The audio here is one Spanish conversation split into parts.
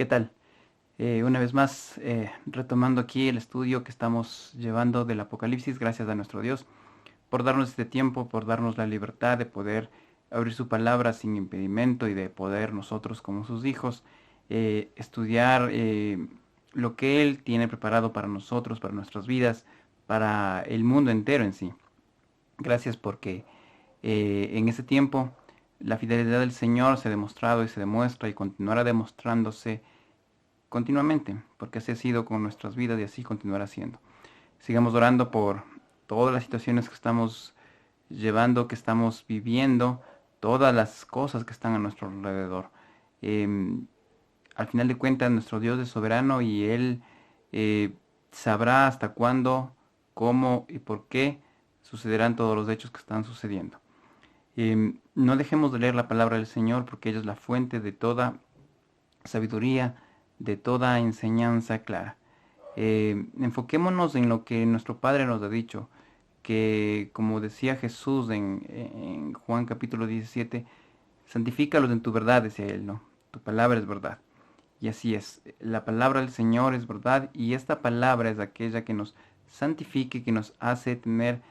¿Qué tal? Una vez más, retomando aquí el estudio que estamos llevando del Apocalipsis, gracias a nuestro Dios por darnos este tiempo, por darnos la libertad de poder abrir su palabra sin impedimento y de poder nosotros como sus hijos estudiar lo que Él tiene preparado para nosotros, para nuestras vidas, para el mundo entero en sí. Gracias porque en ese tiempo la fidelidad del Señor se ha demostrado y se demuestra y continuará demostrándose continuamente, porque así ha sido con nuestras vidas y así continuará siendo. Sigamos orando por todas las situaciones que estamos llevando, que estamos viviendo, todas las cosas que están a nuestro alrededor. Em, Al final de cuentas, nuestro Dios es soberano y Él eh, sabrá hasta cuándo, cómo y por qué sucederán todos los hechos que están sucediendo. No dejemos de leer la palabra del Señor porque ella es la fuente de toda sabiduría, de toda enseñanza clara. Enfoquémonos en lo que nuestro Padre nos ha dicho, que como decía Jesús en Juan capítulo 17, santifícalos en tu verdad, decía él, ¿no? Tu palabra es verdad. Y así es, la palabra del Señor es verdad y esta palabra es aquella que nos santifique, que nos hace tener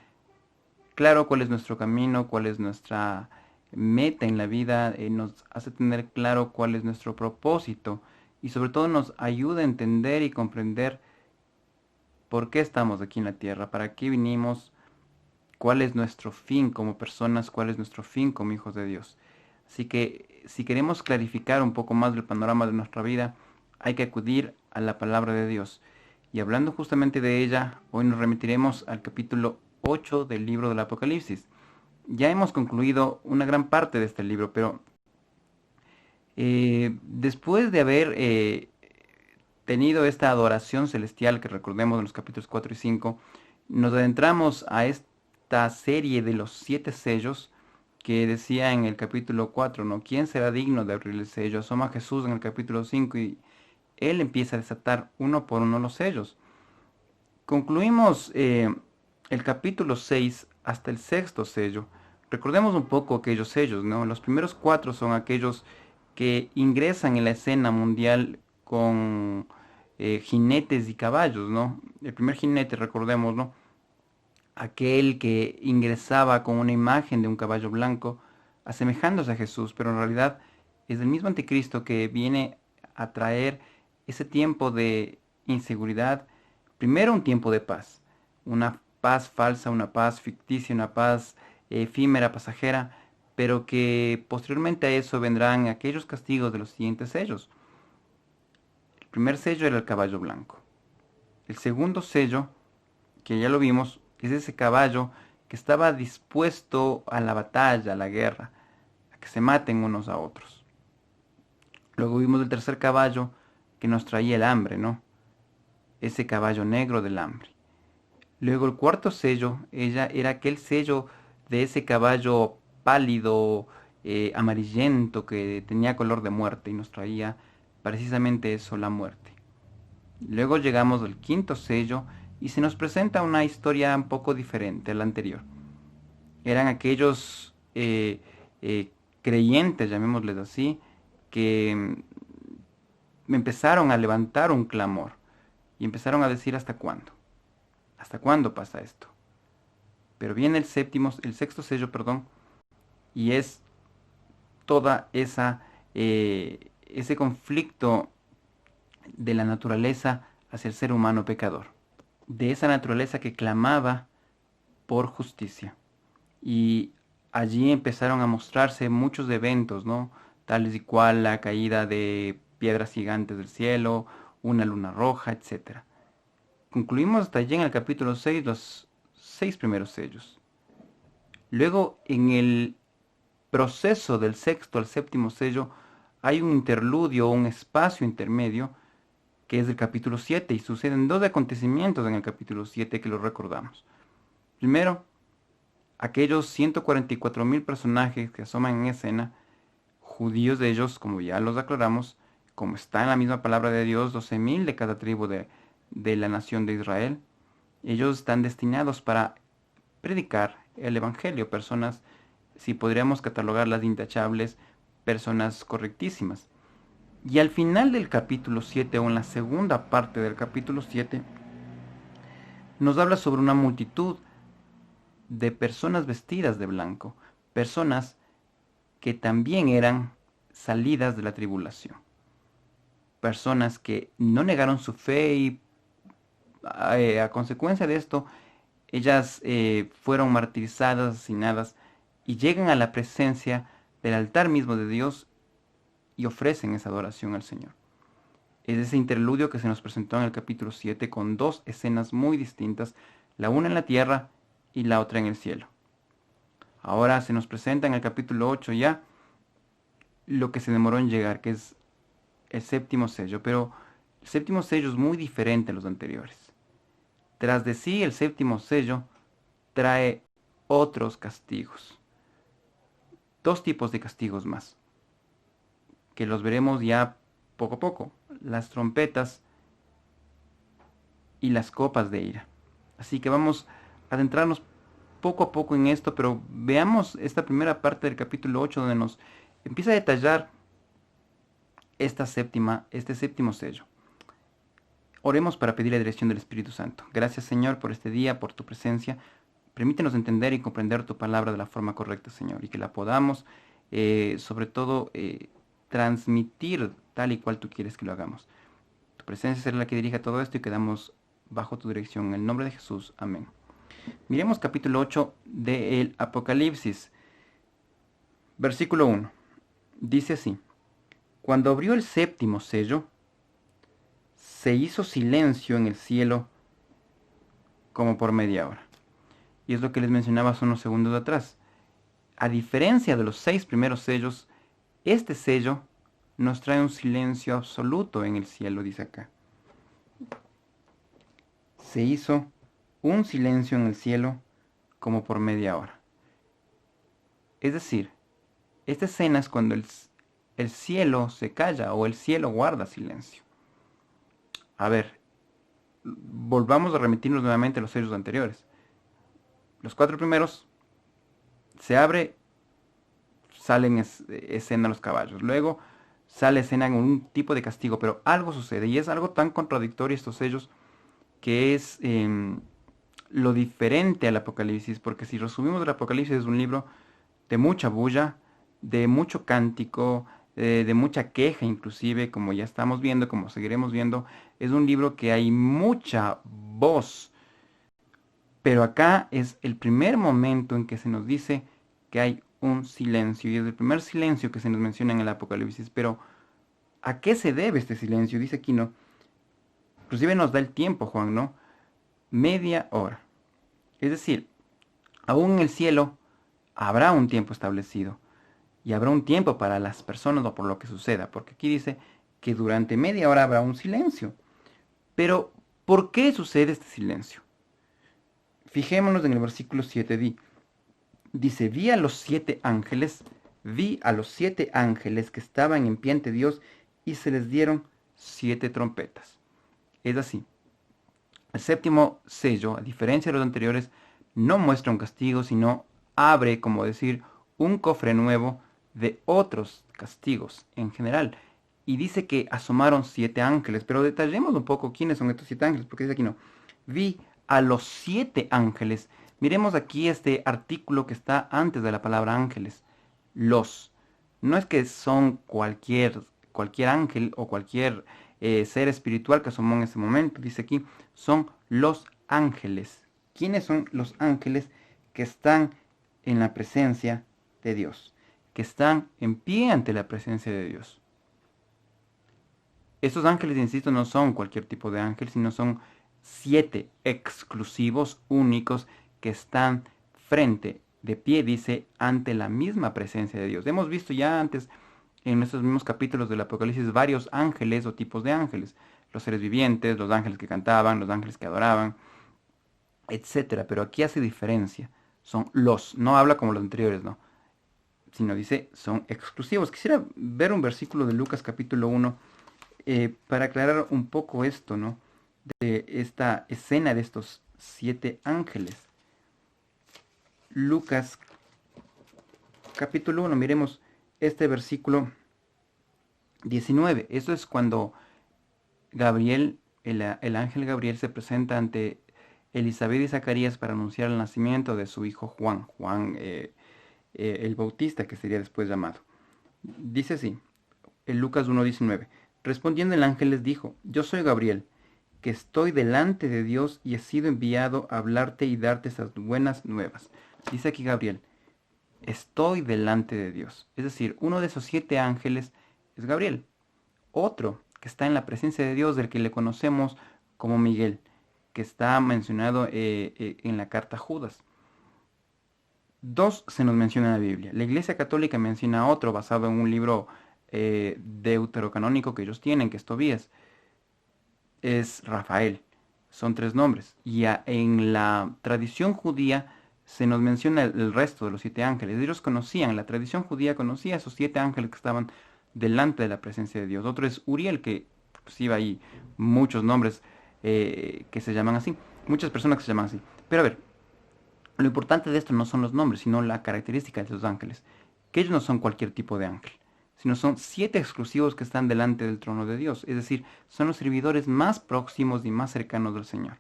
claro cuál es nuestro camino, cuál es nuestra meta en la vida, nos hace tener claro cuál es nuestro propósito y sobre todo nos ayuda a entender y comprender por qué estamos aquí en la tierra, para qué vinimos, cuál es nuestro fin como personas, cuál es nuestro fin como hijos de Dios. Así que si queremos clarificar un poco más el panorama de nuestra vida, hay que acudir a la palabra de Dios. Y hablando justamente de ella, hoy nos remitiremos al capítulo 8 del libro del Apocalipsis. Ya hemos concluido una gran parte de este libro, pero después de haber tenido esta adoración celestial que recordemos en los capítulos 4 y 5, nos adentramos a esta serie de los 7 sellos que decía en el capítulo 4, ¿no? ¿Quién será digno de abrir el sello? Asoma a Jesús en el capítulo 5 y él empieza a desatar uno por uno los sellos. Concluimos el capítulo 6 hasta el sexto sello. Recordemos un poco aquellos sellos, ¿no? Los primeros 4 son aquellos que ingresan en la escena mundial con jinetes y caballos, ¿no? El primer jinete, recordemos, ¿no? Aquel que ingresaba con una imagen de un caballo blanco, asemejándose a Jesús, pero en realidad es el mismo anticristo que viene a traer ese tiempo de inseguridad, primero un tiempo de paz, una paz falsa, una paz ficticia, una paz efímera, pasajera, pero que posteriormente a eso vendrán aquellos castigos de los siguientes sellos. El primer sello era el caballo blanco. El segundo sello, que ya lo vimos, es ese caballo que estaba dispuesto a la batalla, a la guerra, a que se maten unos a otros. Luego vimos el tercer caballo que nos traía el hambre, ¿no? Ese caballo negro del hambre. Luego el cuarto sello, ella era aquel sello de ese caballo pálido, amarillento, que tenía color de muerte y nos traía precisamente eso, la muerte. Luego llegamos al quinto sello y se nos presenta una historia un poco diferente a la anterior. Eran aquellos creyentes, llamémosles así, que empezaron a levantar un clamor y empezaron a decir hasta cuándo pasa esto. Pero viene el sexto sello, perdón, y es toda ese conflicto de la naturaleza hacia el ser humano pecador, de esa naturaleza que clamaba por justicia. Y allí empezaron a mostrarse muchos eventos, ¿no? Tales y cual la caída de piedras gigantes del cielo, una luna roja, etcétera. Concluimos hasta allí en el capítulo 6 los 6 primeros sellos. Luego, en el proceso del sexto al séptimo sello, hay un interludio, un espacio intermedio, que es el capítulo 7 y suceden dos acontecimientos en el capítulo 7 que lo recordamos. Primero, aquellos 144.000 personajes que asoman en escena, judíos de ellos, como ya los aclaramos, como está en la misma palabra de Dios, 12.000 de cada tribu de la nación de Israel, ellos están destinados para predicar el Evangelio, personas, si podríamos catalogarlas de intachables, personas correctísimas. Y al final del capítulo 7, o en la segunda parte del capítulo 7, nos habla sobre una multitud de personas vestidas de blanco, personas que también eran salidas de la tribulación, personas que no negaron su fe y a consecuencia de esto, ellas fueron martirizadas, asesinadas y llegan a la presencia del altar mismo de Dios y ofrecen esa adoración al Señor. Es ese interludio que se nos presentó en el capítulo 7 con dos escenas muy distintas, la una en la tierra y la otra en el cielo. Ahora se nos presenta en el capítulo 8 ya lo que se demoró en llegar, que es el séptimo sello, pero el séptimo sello es muy diferente a los anteriores. Tras de sí, el séptimo sello trae otros castigos, dos tipos de castigos más, que los veremos ya poco a poco, las trompetas y las copas de ira. Así que vamos a adentrarnos poco a poco en esto, pero veamos esta primera parte del capítulo 8 donde nos empieza a detallar este séptimo sello. Oremos para pedir la dirección del Espíritu Santo. Gracias, Señor, por este día, por tu presencia. Permítenos entender y comprender tu palabra de la forma correcta, Señor, y que la podamos, sobre todo, transmitir tal y cual tú quieres que lo hagamos. Tu presencia será la que dirija todo esto y quedamos bajo tu dirección. En el nombre de Jesús. Amén. Miremos capítulo 8 del Apocalipsis, versículo 1. Dice así: Cuando abrió el séptimo sello, se hizo silencio en el cielo como por media hora. Y es lo que les mencionaba hace unos segundos atrás. A diferencia de los 6 primeros sellos, este sello nos trae un silencio absoluto en el cielo, dice acá. Se hizo un silencio en el cielo como por media hora. Es decir, esta escena es cuando el cielo se calla o el cielo guarda silencio. A ver, volvamos a remitirnos nuevamente a los sellos anteriores. Los 4 primeros se abre, salen escena los caballos. Luego sale escena en un tipo de castigo, pero algo sucede y es algo tan contradictorio estos sellos que es lo diferente al Apocalipsis, porque si resumimos el Apocalipsis es un libro de mucha bulla, de mucho cántico, de mucha queja inclusive, como ya estamos viendo, como seguiremos viendo, es un libro que hay mucha voz, pero acá es el primer momento en que se nos dice que hay un silencio, y es el primer silencio que se nos menciona en el Apocalipsis, pero ¿a qué se debe este silencio? Dice aquí, ¿no? Inclusive nos da el tiempo, Juan, ¿no? Media hora. Es decir, aún en el cielo habrá un tiempo establecido y habrá un tiempo para las personas o por lo que suceda, porque aquí dice que durante media hora habrá un silencio. Pero, ¿por qué sucede este silencio? Fijémonos en el versículo 7. Dice, vi a los 7 ángeles que estaban en pie ante Dios y se les dieron 7 trompetas. Es así. El séptimo sello, a diferencia de los anteriores, no muestra un castigo, sino abre, como decir, un cofre nuevo de otros castigos en general. Y dice que asomaron 7 ángeles, pero detallemos un poco quiénes son estos 7 ángeles, porque dice aquí no. Vi a los 7 ángeles. Miremos aquí este artículo que está antes de la palabra ángeles. Los. No es que son cualquier ángel o cualquier ser espiritual que asomó en ese momento. Dice aquí, son los ángeles. ¿Quiénes son los ángeles que están en la presencia de Dios? Que están en pie ante la presencia de Dios. Estos ángeles, insisto, no son cualquier tipo de ángel, sino son 7 exclusivos, únicos, que están frente, de pie, dice, ante la misma presencia de Dios. Hemos visto ya antes, en nuestros mismos capítulos del Apocalipsis, varios ángeles o tipos de ángeles. Los seres vivientes, los ángeles que cantaban, los ángeles que adoraban, etcétera. Pero aquí hace diferencia. Son los, no habla como los anteriores, no. Sino dice, son exclusivos. Quisiera ver un versículo de Lucas capítulo 1 para aclarar un poco esto, ¿no? De esta escena de estos 7 ángeles. Lucas capítulo 1, miremos este versículo 19. Eso es cuando Gabriel, el ángel Gabriel se presenta ante Elizabeth y Zacarías para anunciar el nacimiento de su hijo Juan, el Bautista, que sería después llamado. Dice así, en Lucas 1:19. Respondiendo el ángel les dijo, yo soy Gabriel, que estoy delante de Dios y he sido enviado a hablarte y darte esas buenas nuevas. Dice aquí Gabriel, estoy delante de Dios. Es decir, uno de esos 7 ángeles es Gabriel. Otro que está en la presencia de Dios, del que le conocemos como Miguel, que está mencionado en la carta a Judas. 2 se nos menciona en la Biblia. La Iglesia Católica menciona otro basado en un libro deuterocanónico que ellos tienen, que es Tobías. Es Rafael. Son 3 nombres. Y en la tradición judía se nos menciona el resto de los 7 ángeles. Ellos conocían, la tradición judía conocía a esos 7 ángeles que estaban delante de la presencia de Dios. Otro es Uriel, que pues iba ahí muchos nombres que se llaman así. Muchas personas que se llaman así. Pero a ver, lo importante de esto no son los nombres, sino la característica de los ángeles. Que ellos no son cualquier tipo de ángel, sino son 7 exclusivos que están delante del trono de Dios. Es decir, son los servidores más próximos y más cercanos del Señor.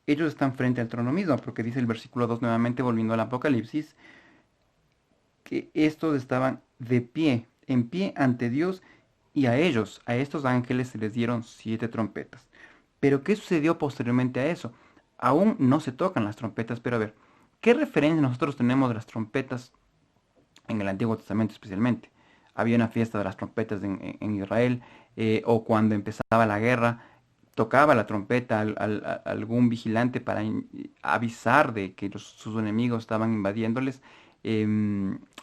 Ellos están frente al trono mismo, porque dice el versículo 2 nuevamente, volviendo al Apocalipsis, que estos estaban de pie, en pie ante Dios, y a ellos, a estos ángeles, se les dieron 7 trompetas. Pero ¿qué sucedió posteriormente a eso? Aún no se tocan las trompetas, pero a ver, ¿qué referencia nosotros tenemos de las trompetas en el Antiguo Testamento especialmente? Había una fiesta de las trompetas en Israel, o cuando empezaba la guerra, tocaba la trompeta algún vigilante para avisar de que sus enemigos estaban invadiéndoles.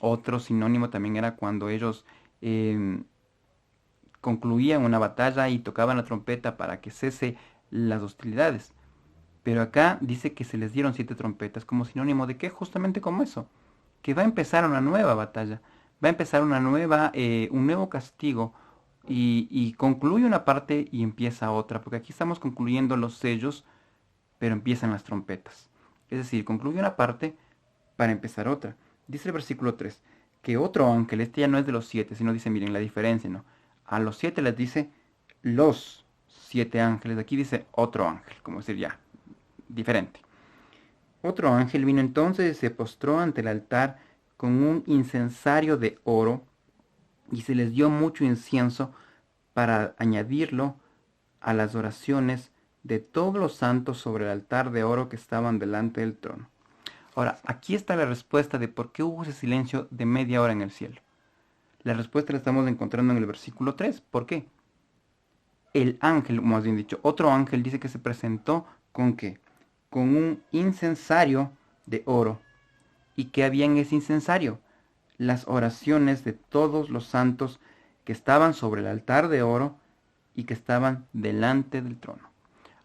Otro sinónimo también era cuando ellos em, concluían una batalla y tocaban la trompeta para que cese las hostilidades. Pero acá dice que se les dieron 7 trompetas como sinónimo de que justamente como eso, que va a empezar una nueva batalla, va a empezar un nuevo castigo y concluye una parte y empieza otra, porque aquí estamos concluyendo los sellos, pero empiezan las trompetas. Es decir, concluye una parte para empezar otra. Dice el versículo 3 que otro ángel, este ya no es de los 7, sino dice, miren la diferencia, ¿no? A los 7 les dice los 7 ángeles, aquí dice otro ángel, como decir ya, diferente. Otro ángel vino entonces y se postró ante el altar con un incensario de oro y se les dio mucho incienso para añadirlo a las oraciones de todos los santos sobre el altar de oro que estaban delante del trono. Ahora, aquí está la respuesta de por qué hubo ese silencio de media hora en el cielo. La respuesta la estamos encontrando en el versículo 3. ¿Por qué? El ángel, más bien dicho, otro ángel dice que se presentó con qué? Con un incensario de oro. ¿Y qué había en ese incensario? Las oraciones de todos los santos que estaban sobre el altar de oro y que estaban delante del trono.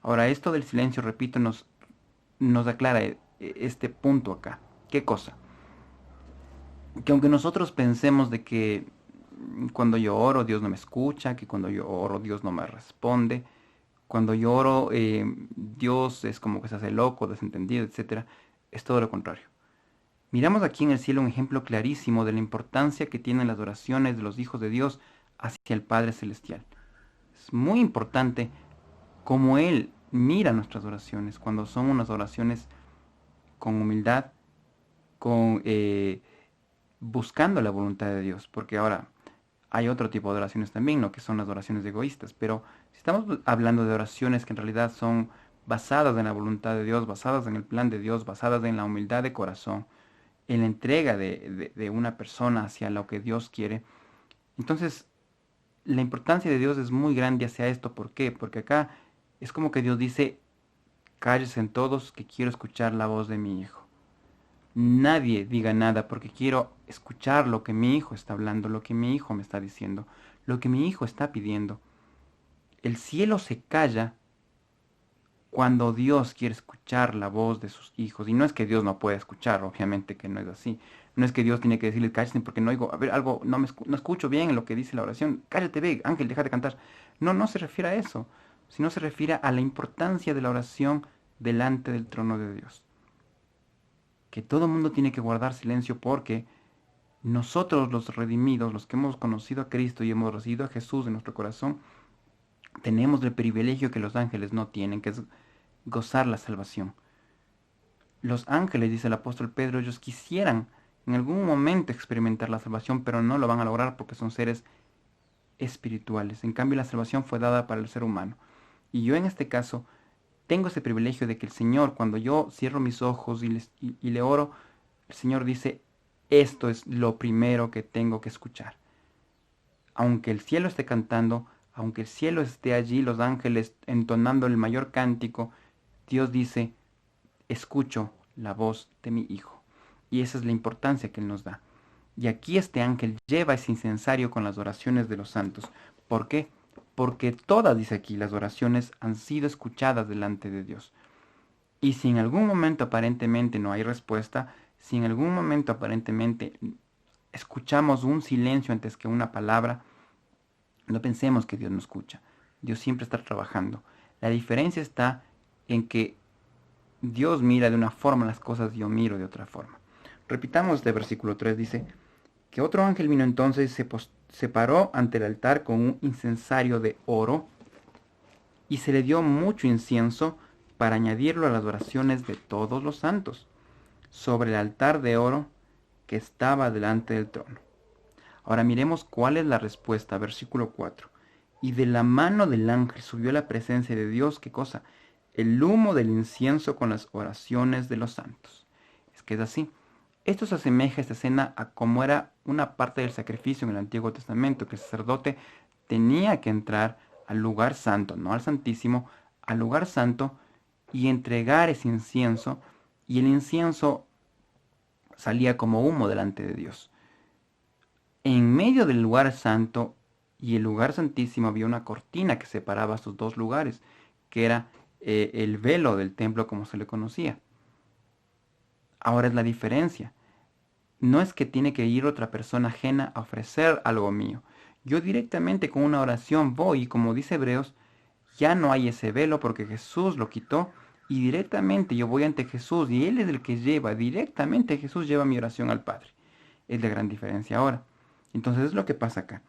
Ahora, esto del silencio, repito, nos aclara este punto acá. ¿Qué cosa? Que aunque nosotros pensemos de que cuando yo oro Dios no me escucha, que cuando yo oro Dios no me responde, cuando yo oro Dios es como que se hace loco, desentendido, etcétera, es todo lo contrario. Miramos aquí en el cielo un ejemplo clarísimo de la importancia que tienen las oraciones de los hijos de Dios hacia el Padre Celestial. Es muy importante cómo Él mira nuestras oraciones, cuando son unas oraciones con humildad, con buscando la voluntad de Dios, porque ahora hay otro tipo de oraciones también, ¿no? Que son las oraciones egoístas, pero si estamos hablando de oraciones que en realidad son basadas en la voluntad de Dios, basadas en el plan de Dios, basadas en la humildad de corazón, en la entrega de una persona hacia lo que Dios quiere, entonces la importancia de Dios es muy grande hacia esto. ¿Por qué? Porque acá es como que Dios dice, cállense en todos que quiero escuchar la voz de mi hijo. Nadie diga nada porque quiero escuchar lo que mi hijo está hablando, lo que mi hijo me está diciendo, lo que mi hijo está pidiendo. El cielo se calla cuando Dios quiere escuchar la voz de sus hijos. Y no es que Dios no pueda escuchar, obviamente que no es así. No es que Dios tiene que decirle, cállense porque no oigo, a ver, algo, no escucho bien lo que dice la oración. Cállate, ve, Ángel, deja de cantar. No, no se refiere a eso, sino se refiere a la importancia de la oración delante del trono de Dios. Que todo el mundo tiene que guardar silencio porque Nosotros los redimidos, los que hemos conocido a Cristo y hemos recibido a Jesús en nuestro corazón, tenemos el privilegio que los ángeles no tienen, que es gozar la salvación. Los ángeles, dice el apóstol Pedro, ellos quisieran en algún momento experimentar la salvación, pero no lo van a lograr porque son seres espirituales. En cambio, la salvación fue dada para el ser humano. Y yo en este caso tengo ese privilegio de que el Señor, cuando yo cierro mis ojos y le oro, el Señor dice, esto es lo primero que tengo que escuchar. Aunque el cielo esté cantando, aunque el cielo esté allí, los ángeles entonando el mayor cántico, Dios dice, escucho la voz de mi Hijo. Y esa es la importancia que Él nos da. Y aquí este ángel lleva ese incensario con las oraciones de los santos. ¿Por qué? Porque todas, dice aquí, las oraciones han sido escuchadas delante de Dios. Y si en algún momento aparentemente no hay respuesta, si en algún momento aparentemente escuchamos un silencio antes que una palabra, no pensemos que Dios no escucha. Dios siempre está trabajando. La diferencia está en que Dios mira de una forma las cosas y yo miro de otra forma. Repitamos este versículo 3, dice que otro ángel vino entonces y se paró ante el altar con un incensario de oro y se le dio mucho incienso para añadirlo a las oraciones de todos los santos, sobre el altar de oro que estaba delante del trono. Ahora miremos cuál es la respuesta, versículo 4. Y de la mano del ángel subió la presencia de Dios, ¿qué cosa? El humo del incienso con las oraciones de los santos. Es que es así. Esto se asemeja a esta escena a como era una parte del sacrificio en el Antiguo Testamento, que el sacerdote tenía que entrar al lugar santo, no al Santísimo, al lugar santo y entregar ese incienso, y el incienso salía como humo delante de Dios. En medio del lugar santo y el lugar santísimo había una cortina que separaba estos dos lugares, que era el velo del templo como se le conocía. Ahora es la diferencia. No es que tiene que ir otra persona ajena a ofrecer algo mío. Yo directamente con una oración voy y como dice Hebreos, ya no hay ese velo porque Jesús lo quitó y directamente yo voy ante Jesús y Él es el que lleva, directamente Jesús lleva mi oración al Padre. Es la gran diferencia ahora. Entonces es lo que pasa acá.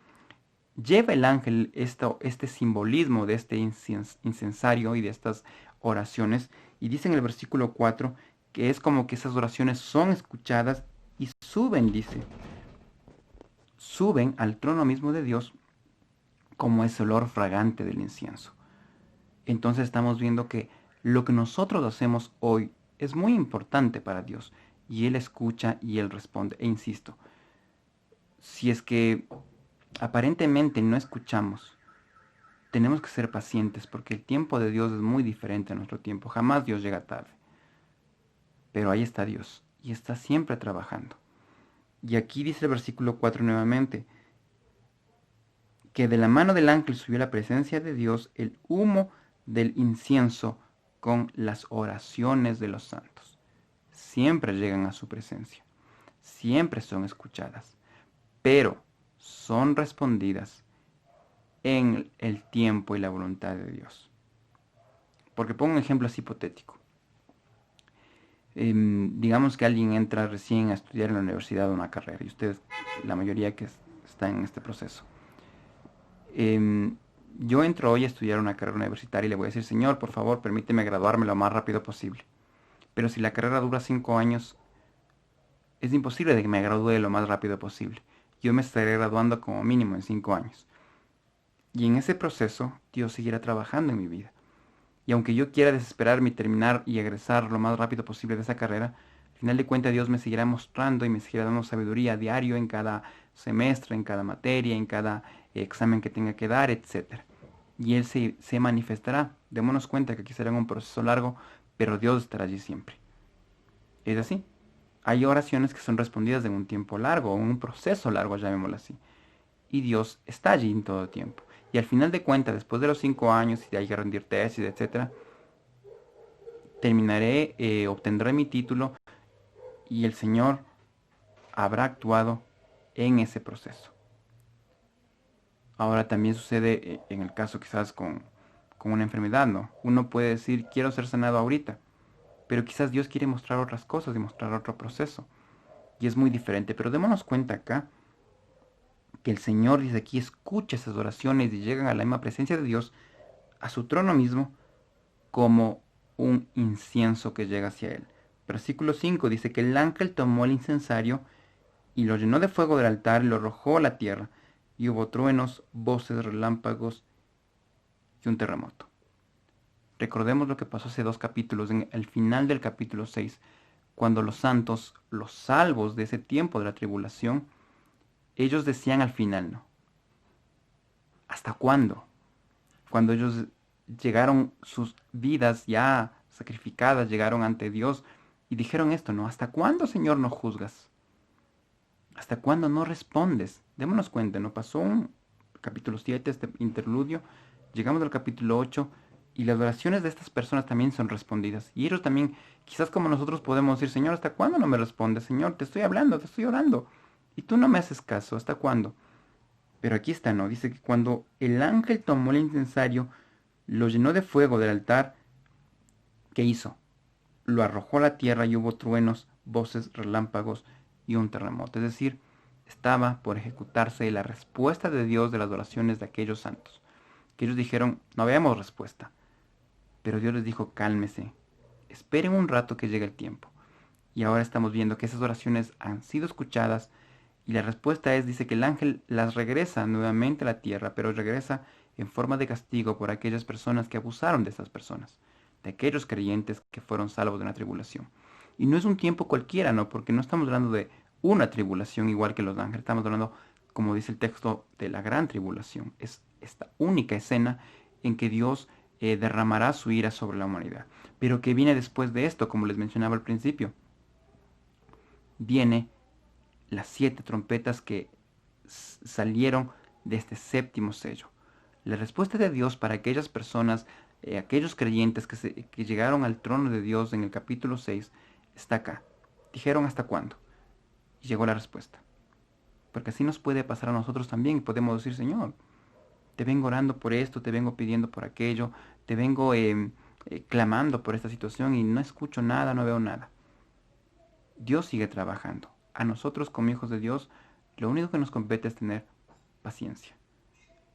Lleva el ángel este simbolismo de este incensario y de estas oraciones y dice en el versículo 4 que es como que esas oraciones son escuchadas y suben, dice, suben al trono mismo de Dios como ese olor fragante del incienso. Entonces estamos viendo que lo que nosotros hacemos hoy es muy importante para Dios y Él escucha y Él responde. E insisto, si es que aparentemente no escuchamos, tenemos que ser pacientes porque el tiempo de Dios es muy diferente a nuestro tiempo. Jamás Dios llega tarde. Pero ahí está Dios y está siempre trabajando. Y aquí dice el versículo 4 nuevamente, que de la mano del ángel subió la presencia de Dios el humo del incienso con las oraciones de los santos. Siempre llegan a su presencia, siempre son escuchadas, pero son respondidas en el tiempo y la voluntad de Dios. Porque pongo un ejemplo así hipotético. Digamos que alguien entra recién a estudiar en la universidad una carrera y ustedes, la mayoría que está en este proceso. Yo entro hoy a estudiar una carrera universitaria y le voy a decir, Señor, por favor, permíteme graduarme lo más rápido posible. Pero si la carrera dura 5 años, es imposible de que me gradúe lo más rápido posible. Yo me estaré graduando como mínimo en 5 años. Y en ese proceso, Dios seguirá trabajando en mi vida. Y aunque yo quiera desesperarme y terminar y egresar lo más rápido posible de esa carrera, al final de cuentas Dios me seguirá mostrando y me seguirá dando sabiduría a diario en cada semestre, en cada materia, en cada examen que tenga que dar, etc. Y Él se manifestará. Démonos cuenta que aquí será un proceso largo, pero Dios estará allí siempre. Es así. Hay oraciones que son respondidas en un tiempo largo, en un proceso largo, llamémoslo así. Y Dios está allí en todo tiempo. Y al final de cuentas, después de los 5 años, y de hay que rendir tesis, etc., terminaré, obtendré mi título y el Señor habrá actuado en ese proceso. Ahora también sucede en el caso quizás con una enfermedad, ¿no? Uno puede decir, quiero ser sanado ahorita, pero quizás Dios quiere mostrar otras cosas y mostrar otro proceso. y es muy diferente. Pero démonos cuenta acá que el Señor dice aquí, escucha esas oraciones y llegan a la misma presencia de Dios, a su trono mismo, como un incienso que llega hacia él. Versículo 5 dice que el ángel tomó el incensario y lo llenó de fuego del altar y lo arrojó a la tierra, y hubo truenos, voces, relámpagos y un terremoto. Recordemos lo que pasó hace 2 capítulos, en el final del capítulo 6, cuando los santos, los salvos de ese tiempo de la tribulación, ellos decían al final, ¿no? ¿Hasta cuándo? Cuando ellos llegaron, sus vidas ya sacrificadas, llegaron ante Dios y dijeron esto, ¿no? ¿Hasta cuándo, Señor, no juzgas? ¿Hasta cuándo no respondes? Démonos cuenta, ¿no? Pasó un capítulo 7, este interludio, llegamos al capítulo 8 y las oraciones de estas personas también son respondidas. Y ellos también, quizás como nosotros podemos decir, Señor, ¿hasta cuándo no me respondes? Señor, te estoy hablando, te estoy orando. Y tú no me haces caso, ¿hasta cuándo? Pero aquí está, ¿no? Dice que cuando el ángel tomó el incensario, lo llenó de fuego del altar, ¿qué hizo? Lo arrojó a la tierra y hubo truenos, voces, relámpagos y un terremoto. Es decir, estaba por ejecutarse la respuesta de Dios de las oraciones de aquellos santos. Que ellos dijeron, no veamos respuesta. Pero Dios les dijo, cálmese, esperen un rato que llegue el tiempo. Y ahora estamos viendo que esas oraciones han sido escuchadas y la respuesta es, dice que el ángel las regresa nuevamente a la tierra, pero regresa en forma de castigo por aquellas personas que abusaron de esas personas, de aquellos creyentes que fueron salvos de una tribulación. Y no es un tiempo cualquiera, ¿no? Porque no estamos hablando de una tribulación igual que los ángeles, estamos hablando, como dice el texto, de la gran tribulación. Es esta única escena en que Dios derramará su ira sobre la humanidad. Pero que viene después de esto, como les mencionaba al principio, viene las 7 trompetas que salieron de este séptimo sello. La respuesta de Dios para aquellas personas, aquellos creyentes que llegaron al trono de Dios en el capítulo 6, está acá. Dijeron hasta cuándo. Y llegó la respuesta. Porque así nos puede pasar a nosotros también. Podemos decir, Señor, te vengo orando por esto, te vengo pidiendo por aquello, te vengo clamando por esta situación y no escucho nada, no veo nada. Dios sigue trabajando. A nosotros como hijos de Dios, lo único que nos compete es tener paciencia.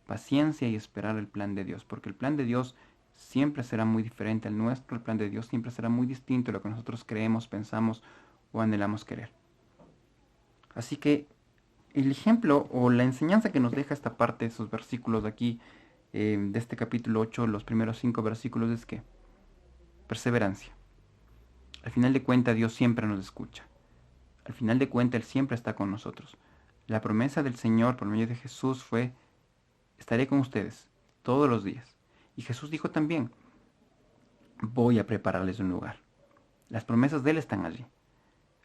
Paciencia y esperar el plan de Dios, porque el plan de Dios siempre será muy diferente al nuestro, el plan de Dios siempre será muy distinto a lo que nosotros creemos, pensamos o anhelamos querer. Así que el ejemplo o la enseñanza que nos deja esta parte, esos versículos de aquí, de este capítulo 8, los primeros 5 versículos, es que perseverancia. Al final de cuentas, Dios siempre nos escucha. Al final de cuentas, Él siempre está con nosotros. La promesa del Señor por medio de Jesús fue, estaré con ustedes todos los días. Y Jesús dijo también, voy a prepararles un lugar. Las promesas de Él están allí.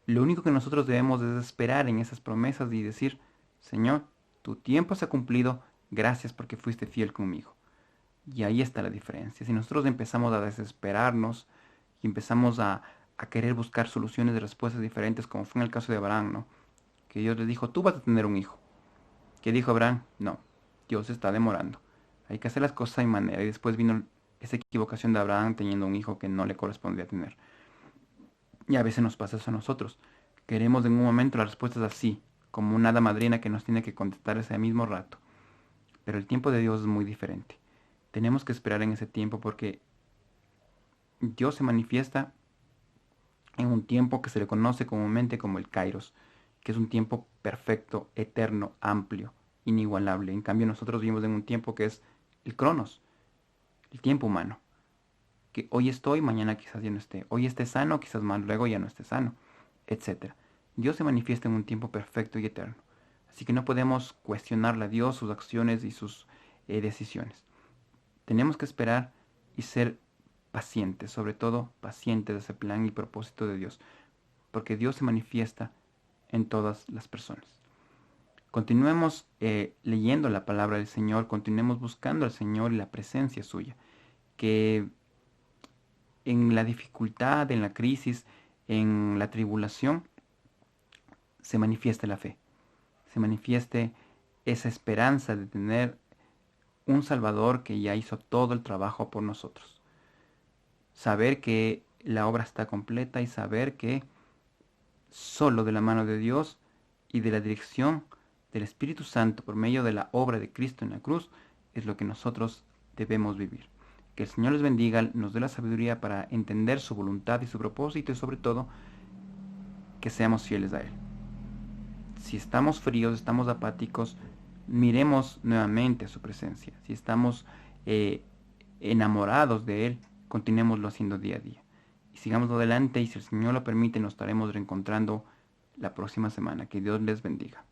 Lo único que nosotros debemos es esperar en esas promesas y decir, Señor, tu tiempo se ha cumplido, gracias porque fuiste fiel conmigo. Y ahí está la diferencia. Si nosotros empezamos a desesperarnos y empezamos a querer buscar soluciones de respuestas diferentes, como fue en el caso de Abraham, ¿no? Que Dios le dijo, tú vas a tener un hijo. ¿Qué dijo Abraham? No, Dios está demorando. Hay que hacer las cosas de manera. Y después vino esa equivocación de Abraham teniendo un hijo que no le correspondía tener. Y a veces nos pasa eso a nosotros. Queremos en un momento las respuestas así, como una hada madrina que nos tiene que contestar ese mismo rato. Pero el tiempo de Dios es muy diferente. Tenemos que esperar en ese tiempo porque Dios se manifiesta en un tiempo que se le conoce comúnmente como el Kairos, que es un tiempo perfecto, eterno, amplio, inigualable. En cambio, nosotros vivimos en un tiempo que es el Cronos, el tiempo humano, que hoy estoy, mañana quizás ya no esté, hoy esté sano, quizás más luego ya no esté sano, etcétera. Dios se manifiesta en un tiempo perfecto y eterno. Así que no podemos cuestionarle a Dios sus acciones y sus decisiones. Tenemos que esperar y ser pacientes, sobre todo pacientes de ese plan y propósito de Dios, porque Dios se manifiesta en todas las personas. Continuemos leyendo la palabra del Señor, continuemos buscando al Señor y la presencia suya, que en la dificultad, en la crisis, en la tribulación, se manifieste la fe, se manifieste esa esperanza de tener un Salvador que ya hizo todo el trabajo por nosotros. Saber que la obra está completa y saber que solo de la mano de Dios y de la dirección del Espíritu Santo por medio de la obra de Cristo en la cruz es lo que nosotros debemos vivir. Que el Señor les bendiga, nos dé la sabiduría para entender su voluntad y su propósito y sobre todo que seamos fieles a Él. Si estamos fríos, estamos apáticos, miremos nuevamente a su presencia. Si estamos enamorados de Él, continuémoslo haciendo día a día. Y sigamos adelante y si el Señor lo permite, nos estaremos reencontrando la próxima semana. Que Dios les bendiga.